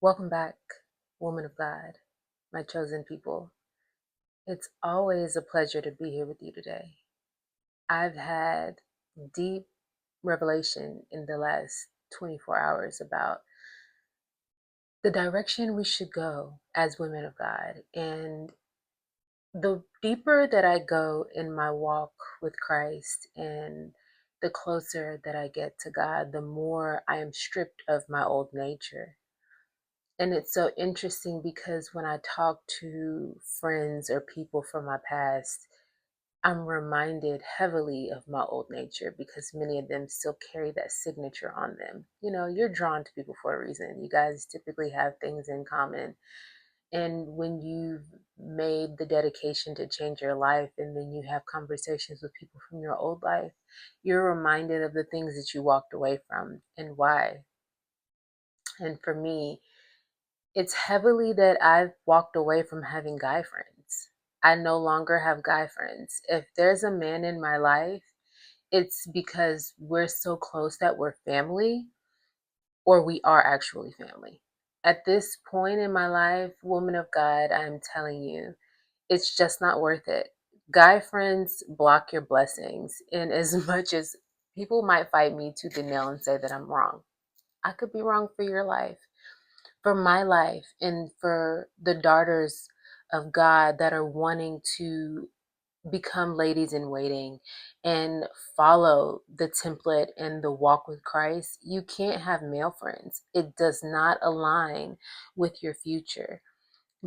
Welcome back, woman of God, my chosen people. It's always a pleasure to be here with you today. I've had deep revelation in the last 24 hours about the direction we should go as women of God. And the deeper that I go in my walk with Christ and the closer that I get to God, the more I am stripped of my old nature. And it's so interesting because when I talk to friends or people from my past, I'm reminded heavily of my old nature because many of them still carry that signature on them. You know, you're drawn to people for a reason. You guys typically have things in common. And when you've made the dedication to change your life and then you have conversations with people from your old life, you're reminded of the things that you walked away from and why. And for me, it's heavily that I've walked away from having guy friends. I no longer have guy friends. If there's a man in my life, it's because we're so close that we're family or we are actually family. At this point in my life, woman of God, I'm telling you, it's just not worth it. Guy friends block your blessings. And as much as people might fight me tooth and nail and say that I'm wrong, I could be wrong for your life, for my life, and for the daughters of God that are wanting to become ladies in waiting and follow the template and the walk with Christ. You can't have male friends. It does not align with your future.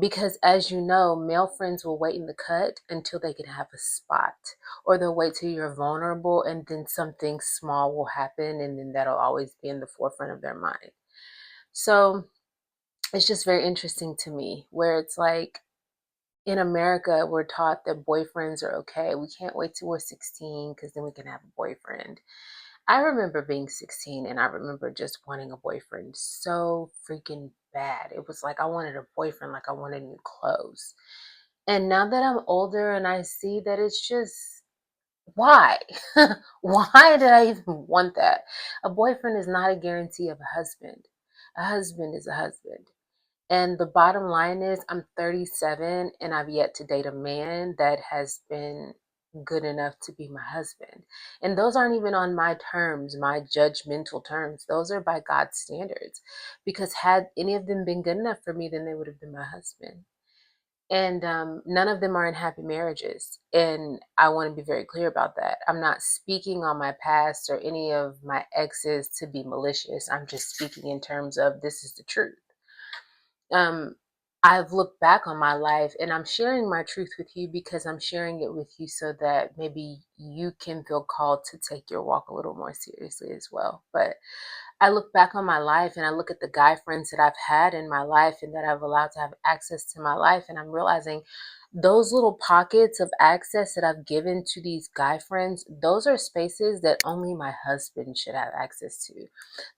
Because as you know, male friends will wait in the cut until they can have a spot, or they'll wait till you're vulnerable and then something small will happen and then that'll always be in the forefront of their mind. So it's just very interesting to me where it's like in America, we're taught that boyfriends are okay. We can't wait till we're 16 because then we can have a boyfriend. I remember being 16 and I remember just wanting a boyfriend so freaking bad. It was like I wanted a boyfriend like I wanted new clothes. And now that I'm older and I see that it's just, why? Why did I even want that? A boyfriend is not a guarantee of a husband. A husband is a husband. And the bottom line is, I'm 37 and I've yet to date a man that has been good enough to be my husband. And those aren't even on my terms, my judgmental terms. Those are by God's standards. Because had any of them been good enough for me, then they would have been my husband. And none of them are in happy marriages. And I want to be very clear about that. I'm not speaking on my past or any of my exes to be malicious. I'm just speaking in terms of this is the truth. um, I've looked back on my life and I'm sharing my truth with you because I'm sharing it with you so that maybe you can feel called to take your walk a little more seriously as well. But I look back on my life and I look at the guy friends that I've had in my life and that I've allowed to have access to my life. And I'm realizing those little pockets of access that I've given to these guy friends, those are spaces that only my husband should have access to.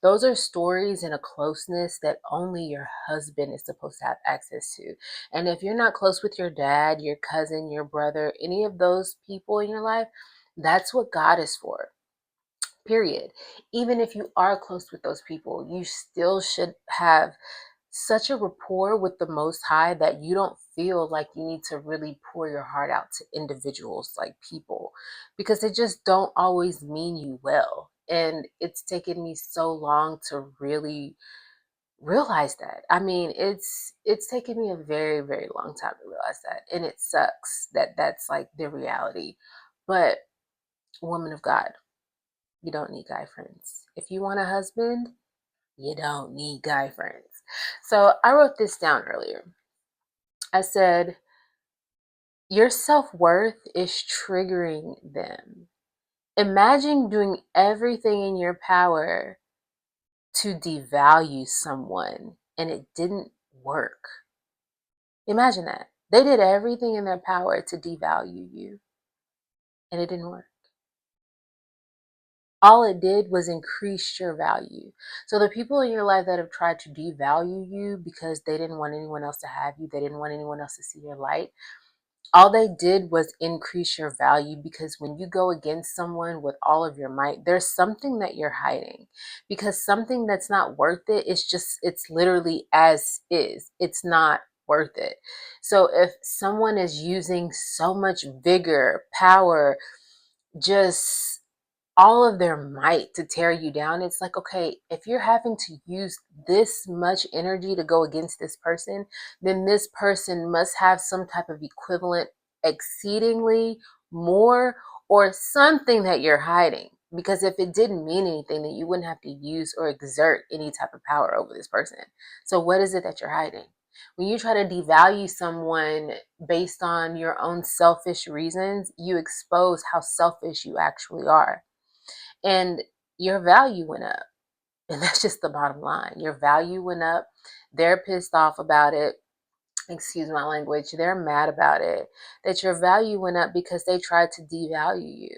Those are stories and a closeness that only your husband is supposed to have access to. And if you're not close with your dad, your cousin, your brother, any of those people in your life, that's what God is for. Period. Even if you are close with those people, you still should have such a rapport with the Most High that you don't feel like you need to really pour your heart out to individuals like people, because they just don't always mean you well. And it's taken me so long to really realize that. I mean, it's taken me a very, very long time to realize that. And it sucks that that's like the reality. But woman of God, you don't need guy friends. If you want a husband, you don't need guy friends. So I wrote this down earlier. I said, your self worth is triggering them. Imagine doing everything in your power to devalue someone and it didn't work. Imagine that. They did everything in their power to devalue you and it didn't work. All it did was increase your value. So the people in your life that have tried to devalue you because they didn't want anyone else to have you, they didn't want anyone else to see your light, All they did was increase your value, because when you go against someone with all of your might, there's something that you're hiding, because something that's not worth it is just, it's literally as is. It's not worth it. So if someone is using so much vigor, power, just all of their might to tear you down, it's like, okay, if you're having to use this much energy to go against this person, then this person must have some type of equivalent, exceedingly more, or something that you're hiding. Because if it didn't mean anything, then you wouldn't have to use or exert any type of power over this person. So what is it that you're hiding? When you try to devalue someone based on your own selfish reasons, you expose how selfish you actually are. And your value went up. And that's just the bottom line. Your value went up. They're pissed off about it. Excuse my language. They're mad about it. That your value went up because they tried to devalue you.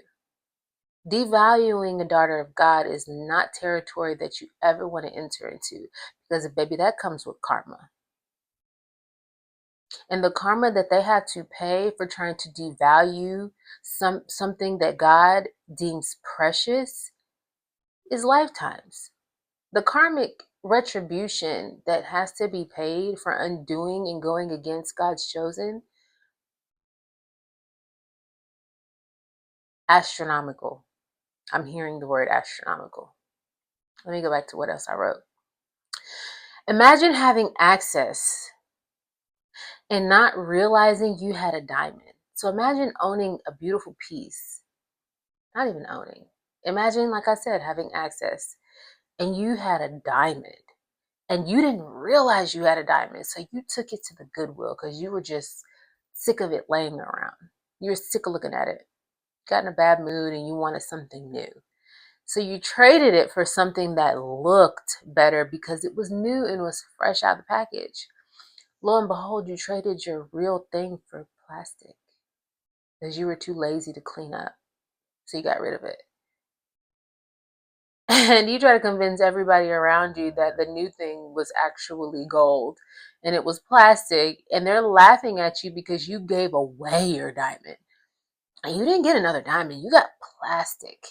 Devaluing a daughter of God is not territory that you ever want to enter into, because baby, that comes with karma. And the karma that they have to pay for trying to devalue something that God deems precious is lifetimes. The karmic retribution that has to be paid for undoing and going against God's chosen, astronomical. I'm hearing the word astronomical. Let me go back to what else I wrote. Imagine having access and not realizing you had a diamond. So imagine owning a beautiful piece, not even owning. Imagine, like I said, having access and you had a diamond and you didn't realize you had a diamond. So you took it to the Goodwill because you were just sick of it laying around. You were sick of looking at it, got in a bad mood, and you wanted something new. So you traded it for something that looked better because it was new and was fresh out of the package. Lo and behold, you traded your real thing for plastic because you were too lazy to clean up. So you got rid of it. And you try to convince everybody around you that the new thing was actually gold and it was plastic, and they're laughing at you because you gave away your diamond. And you didn't get another diamond, you got plastic.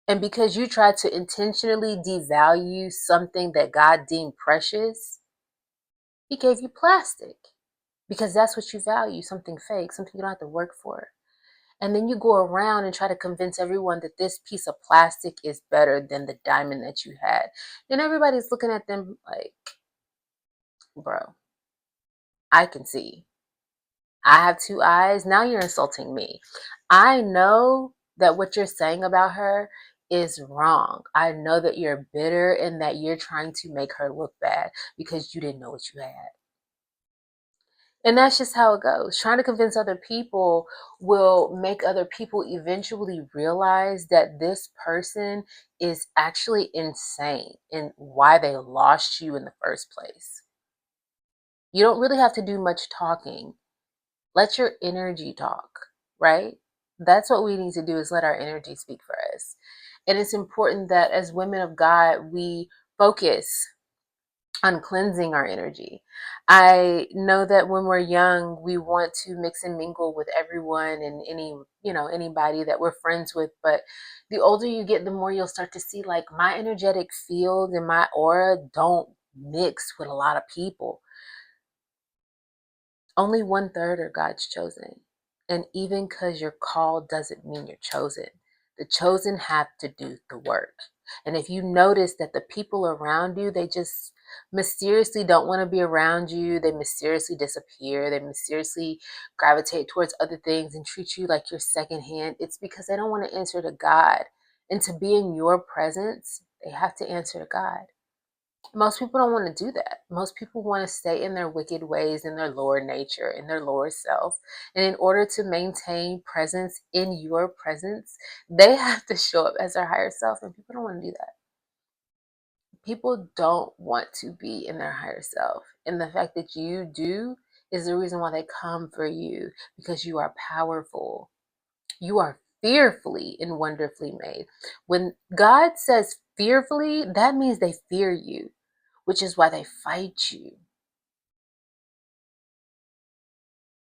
And because you tried to intentionally devalue something that God deemed precious, He gave you plastic because that's what you value, something fake, something you don't have to work for. And then you go around and try to convince everyone that this piece of plastic is better than the diamond that you had. Then everybody's looking at them like, bro, I can see. I have two eyes. Now you're insulting me. I know that what you're saying about her is wrong. I know that you're bitter and that you're trying to make her look bad because you didn't know what you had. And that's just how it goes. Trying to convince other people will make other people eventually realize that this person is actually insane and why they lost you in the first place. You don't really have to do much talking. Let your energy talk, right? That's what we need to do, is let our energy speak for us. And it's important that as women of God, we focus on cleansing our energy. I know that when we're young, we want to mix and mingle with everyone and anybody that we're friends with. But the older you get, the more you'll start to see, like, my energetic field and my aura don't mix with a lot of people. Only 1/3 are God's chosen. And even because you're called doesn't mean you're chosen. The chosen have to do the work. And if you notice that the people around you, they just mysteriously don't want to be around you, they mysteriously disappear, they mysteriously gravitate towards other things and treat you like you're secondhand, it's because they don't want to answer to God. And to be in your presence, they have to answer to God. Most people don't want to do that. Most people want to stay in their wicked ways, in their lower nature, in their lower self. And in order to maintain presence in your presence, they have to show up as their higher self. And people don't want to do that. People don't want to be in their higher self. And the fact that you do is the reason why they come for you, because you are powerful. You are fearfully and wonderfully made. When God says fearfully, that means they fear you, which is why they fight you.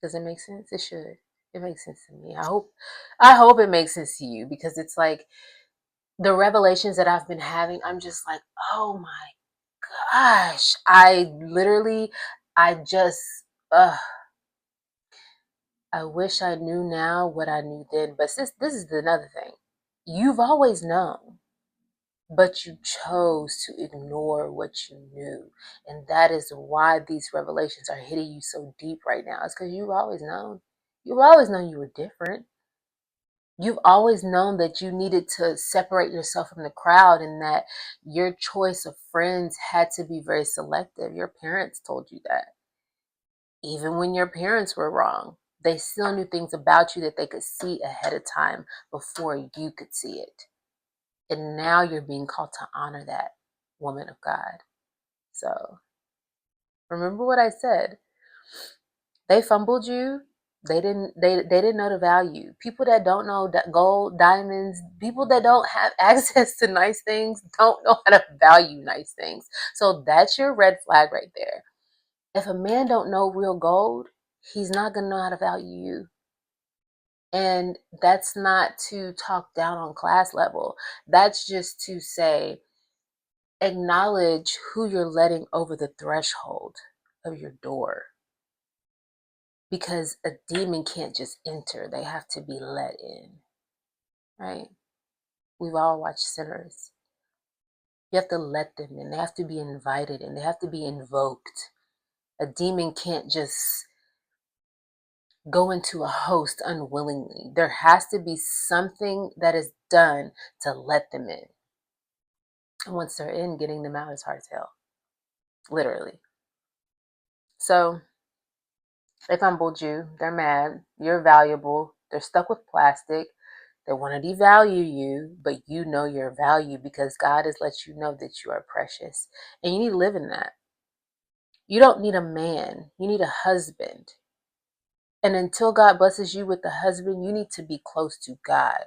Does it make sense? It should. It makes sense to me. I hope it makes sense to you, because it's like the revelations that I've been having, I'm just like, oh my gosh. I just I wish I knew now what I knew then. But this is another thing. You've always known, but you chose to ignore what you knew. And that is why these revelations are hitting you so deep right now. It's because you've always known. You've always known you were different. You've always known that you needed to separate yourself from the crowd, and that your choice of friends had to be very selective. Your parents told you that. Even when your parents were wrong, they still knew things about you that they could see ahead of time before you could see it. And now you're being called to honor that, woman of God. So remember what I said. They fumbled you. They didn't know the value. People that don't know that gold, diamonds, people that don't have access to nice things don't know how to value nice things. So that's your red flag right there. If a man don't know real gold, he's not gonna know how to value you. And that's not to talk down on class level. That's just to say, acknowledge who you're letting over the threshold of your door. Because a demon can't just enter, they have to be let in, right? We've all watched Sinners. You have to let them in. They have to be invited in. They have to be invoked. A demon can't just go into a host unwillingly. There has to be something that is done to let them in. And once they're in, getting them out is hard as hell. Literally. So they fumbled you. They're mad. You're valuable. They're stuck with plastic. They want to devalue you, but you know your value because God has let you know that you are precious. And you need to live in that. You don't need a man. You need a husband. And until God blesses you with a husband, you need to be close to God.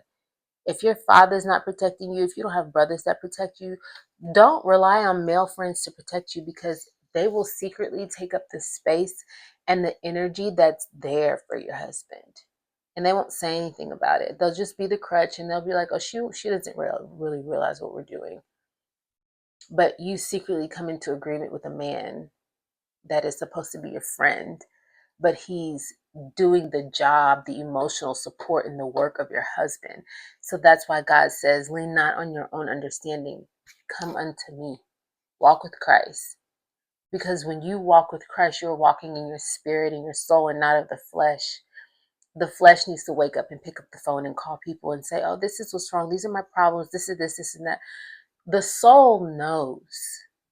If your father's not protecting you, if you don't have brothers that protect you, don't rely on male friends to protect you, because they will secretly take up the space and the energy that's there for your husband. And they won't say anything about it. They'll just be the crutch, and they'll be like, oh, she doesn't really realize what we're doing. But you secretly come into agreement with a man that is supposed to be your friend, but he's doing the job, the emotional support, and the work of your husband. So that's why God says, lean not on your own understanding. Come unto me. Walk with Christ. Because when you walk with Christ, you're walking in your spirit and your soul and not of the flesh. The flesh needs to wake up and pick up the phone and call people and say, oh, this is what's wrong. These are my problems. This is this and that. The soul knows.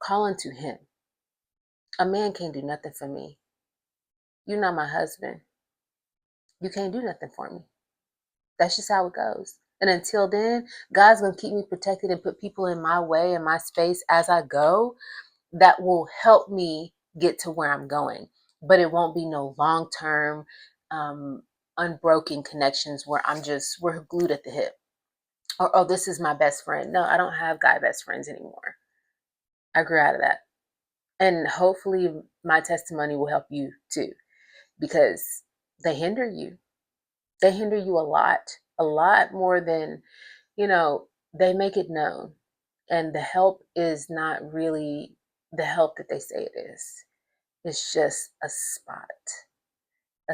Call unto him. A man can't do nothing for me. You're not my husband. You can't do nothing for me. That's just how it goes. And until then, God's going to keep me protected and put people in my way, in my space as I go, that will help me get to where I'm going. But it won't be no long-term, unbroken connections where we're glued at the hip. Or, oh, this is my best friend. No, I don't have guy best friends anymore. I grew out of that. And hopefully my testimony will help you too, because they hinder you. They hinder you a lot more than, they make it known. And the help is not really the help that they say it is. It's just a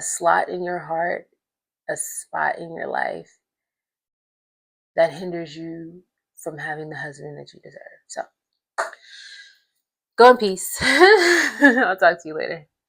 slot in your heart, a spot in your life that hinders you from having the husband that you deserve. So go in peace. I'll talk to you later.